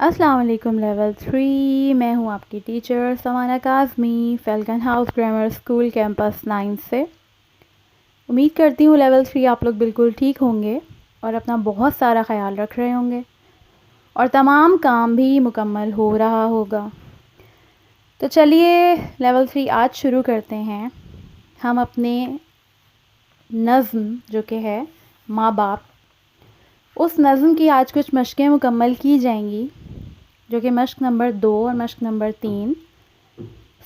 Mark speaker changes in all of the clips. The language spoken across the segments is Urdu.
Speaker 1: السلام علیکم لیول 3 میں ہوں آپ کی teacher Samana Kazmi Falcon House Grammar School campus 9 سے۔ امید کرتی ہوں لیول 3 آپ لوگ بالکل ٹھیک ہوں گے اور اپنا بہت سارا خیال رکھ رہے ہوں گے اور تمام کام بھی مکمل ہو رہا ہوگا۔ تو چلیے لیول 3 آج شروع کرتے ہیں۔ ہم اپنے نظم جو کہ ہے ماں باپ، اس نظم کی آج کچھ مشقیں مکمل کی جائیں گی، جو کہ مشق نمبر 2 اور مشق نمبر 3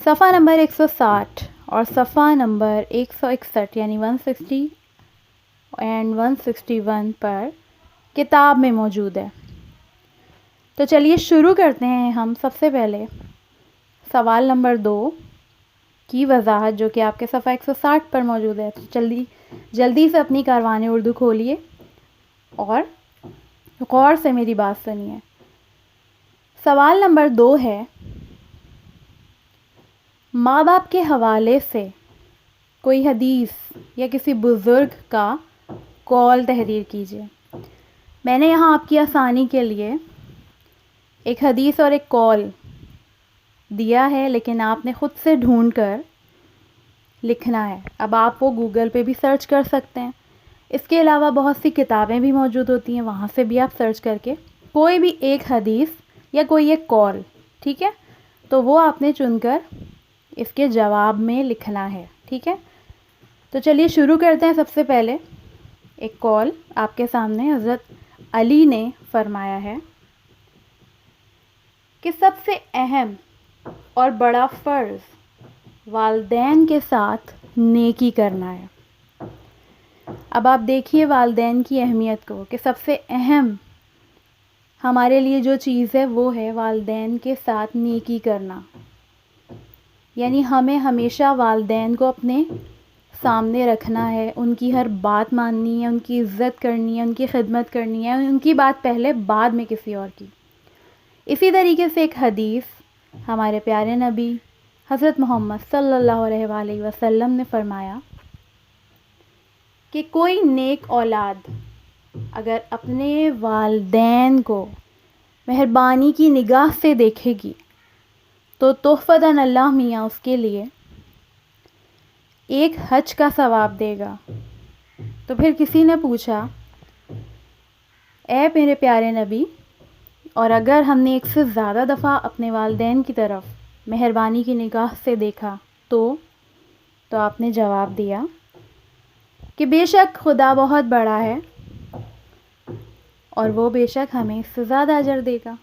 Speaker 1: صفحہ نمبر 160 اور صفحہ نمبر 161 یعنی 160 اینڈ 161 پر کتاب میں موجود ہے۔ تو چلیے شروع کرتے ہیں۔ ہم سب سے پہلے سوال نمبر 2 کی وضاحت جو کہ آپ کے صفحہ 160 پر موجود ہے۔ تو جلدی سے اپنی کاروان اردو کھولیے اور غور سے میری بات سنیے۔ سوال نمبر 2 ہے، ماں باپ کے حوالے سے کوئی حدیث یا کسی بزرگ کا قول تحریر کیجیے۔ میں نے یہاں آپ کی آسانی کے لیے ایک حدیث اور ایک قول دیا ہے، لیکن آپ نے خود سے ڈھونڈ کر لکھنا ہے۔ اب آپ وہ گوگل پہ بھی سرچ کر سکتے ہیں، اس کے علاوہ بہت سی کتابیں بھی موجود ہوتی ہیں، وہاں سے بھی آپ سرچ کر کے کوئی بھی ایک حدیث یا کوئی ایک قول، ٹھیک ہے، تو وہ آپ نے چن کر اس کے جواب میں لکھنا ہے، ٹھیک ہے۔ تو چلیے شروع کرتے ہیں۔ سب سے پہلے ایک قول آپ کے سامنے حضرت علی نے فرمایا ہے کہ سب سے اہم اور بڑا فرض والدین کے ساتھ نیکی کرنا ہے۔ اب آپ دیکھیے والدین کی اہمیت کو، کہ سب سے اہم ہمارے لیے جو چیز ہے وہ ہے والدین کے ساتھ نیکی کرنا، یعنی ہمیں ہمیشہ والدین کو اپنے سامنے رکھنا ہے، ان کی ہر بات ماننی ہے، ان کی عزت کرنی ہے، ان کی خدمت کرنی ہے، ان کی بات پہلے بعد میں کسی اور کی۔ اسی طریقے سے ایک حدیث ہمارے پیارے نبی حضرت محمد صلی اللہ علیہ وآلہ وسلم نے فرمایا کہ کوئی نیک اولاد اگر اپنے والدین کو مہربانی کی نگاہ سے دیکھے گی تو تحفۃً اللہ میاں اس کے لیے ایک حج کا ثواب دے گا۔ تو پھر کسی نے پوچھا، اے میرے پیارے نبی، اور اگر ہم نے ایک سے زیادہ دفعہ اپنے والدین کی طرف مہربانی کی نگاہ سے دیکھا تو آپ نے جواب دیا کہ بے شک خدا بہت بڑا ہے اور وہ بے شک ہمیں اس سے زیادہ اجر دے گا۔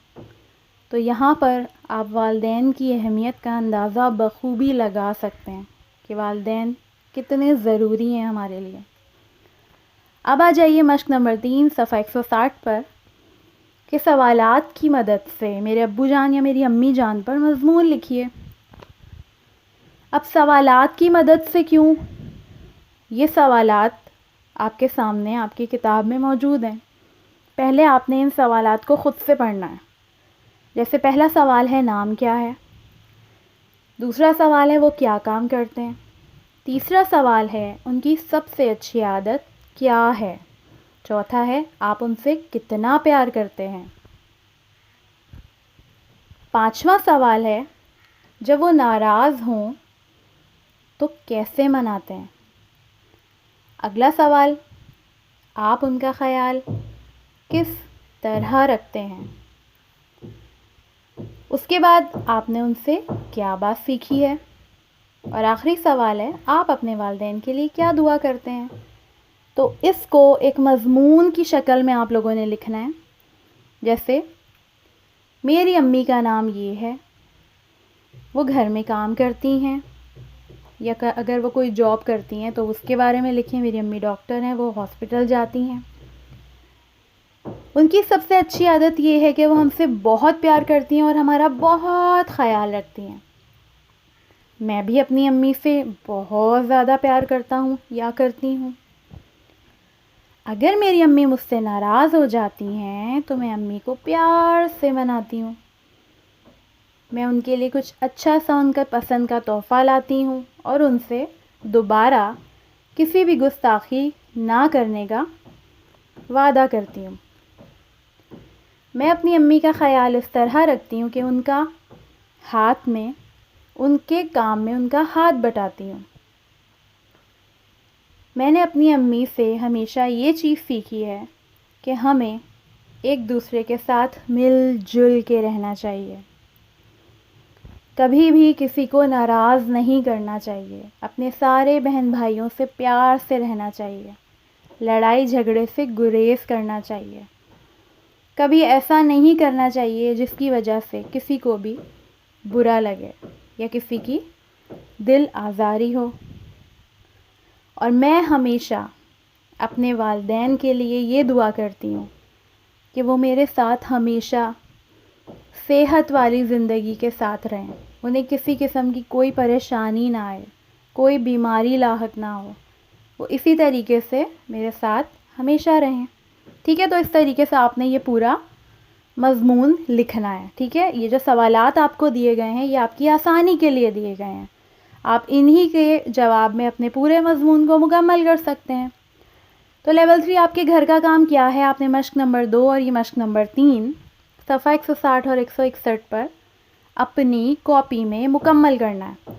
Speaker 1: تو یہاں پر آپ والدین کی اہمیت کا اندازہ بخوبی لگا سکتے ہیں کہ والدین کتنے ضروری ہیں ہمارے لیے۔ اب آ جائیے مشق نمبر 3 صفحہ 160 پر، کہ سوالات کی مدد سے میرے ابو جان یا میری امی جان پر مضمون لکھیے۔ اب سوالات کی مدد سے کیوں؟ یہ سوالات آپ کے سامنے آپ کی کتاب میں موجود ہیں۔ پہلے آپ نے ان سوالات کو خود سے پڑھنا ہے۔ جیسے پہلا سوال ہے نام کیا ہے، دوسرا سوال ہے وہ کیا کام کرتے ہیں، تیسرا سوال ہے ان کی سب سے اچھی عادت کیا ہے، چوتھا ہے آپ ان سے کتنا پیار کرتے ہیں، پانچواں سوال ہے جب وہ ناراض ہوں تو کیسے مناتے ہیں، اگلا سوال آپ ان کا خیال کس طرح رکھتے ہیں، اس کے بعد آپ نے ان سے کیا بات سیکھی ہے، اور آخری سوال ہے آپ اپنے والدین کے لیے کیا دعا کرتے ہیں۔ تو اس کو ایک مضمون کی شکل میں آپ لوگوں نے لکھنا ہے۔ جیسے میری امی کا نام یہ ہے، وہ گھر میں کام کرتی ہیں، یا اگر وہ کوئی جاب کرتی ہیں تو اس کے بارے میں لکھیں۔ میری امی ڈاکٹر ہیں، وہ ہاسپٹل جاتی ہیں۔ ان کی سب سے اچھی عادت یہ ہے کہ وہ ہم سے بہت پیار کرتی ہیں اور ہمارا بہت خیال رکھتی ہیں۔ میں بھی اپنی امی سے بہت زیادہ پیار کرتا ہوں یا کرتی ہوں۔ اگر میری امی مجھ سے ناراض ہو جاتی ہیں تو میں امی کو پیار سے مناتی ہوں، میں ان کے لیے کچھ اچھا سا ان کا پسند کا تحفہ لاتی ہوں اور ان سے دوبارہ کسی بھی گستاخی نہ کرنے کا وعدہ کرتی ہوں۔ میں اپنی امی کا خیال اس طرح رکھتی ہوں کہ ان کا ہاتھ میں، ان کے کام میں ان کا ہاتھ بٹاتی ہوں۔ میں نے اپنی امی سے ہمیشہ یہ چیز سیکھی ہے کہ ہمیں ایک دوسرے کے ساتھ مل جل کے رہنا چاہیے، کبھی بھی کسی کو ناراض نہیں کرنا چاہیے، اپنے سارے بہن بھائیوں سے پیار سے رہنا چاہیے، لڑائی جھگڑے سے گریز کرنا چاہیے، کبھی ایسا نہیں کرنا چاہیے جس کی وجہ سے کسی کو بھی برا لگے یا کسی کی دل آزاری ہو۔ اور میں ہمیشہ اپنے والدین کے لیے یہ دعا کرتی ہوں کہ وہ میرے ساتھ ہمیشہ صحت والی زندگی کے ساتھ رہیں، انہیں کسی قسم کی کوئی پریشانی نہ آئے، کوئی بیماری لاحق نہ ہو، وہ اسی طریقے سے میرے ساتھ ہمیشہ رہیں۔ ٹھیک ہے، تو اس طریقے سے آپ نے یہ پورا مضمون لکھنا ہے۔ ٹھیک ہے، یہ جو سوالات آپ کو دیے گئے ہیں یہ آپ کی آسانی کے لیے دیے گئے ہیں، آپ انہی کے جواب میں اپنے پورے مضمون کو مکمل کر سکتے ہیں۔ تو لیول 3 آپ کے گھر کا کام کیا ہے؟ آپ نے مشق نمبر 2 اور یہ مشق نمبر 3 صفحہ 160 اور 161 پر اپنی کاپی میں مکمل کرنا ہے۔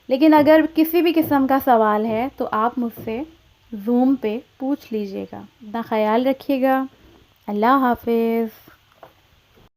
Speaker 1: لیکن اگر کسی بھی قسم کا سوال ہے تو آپ مجھ سے زوم پہ پوچھ لیجیے گا۔ اپنا خیال رکھیے گا۔ اللہ حافظ۔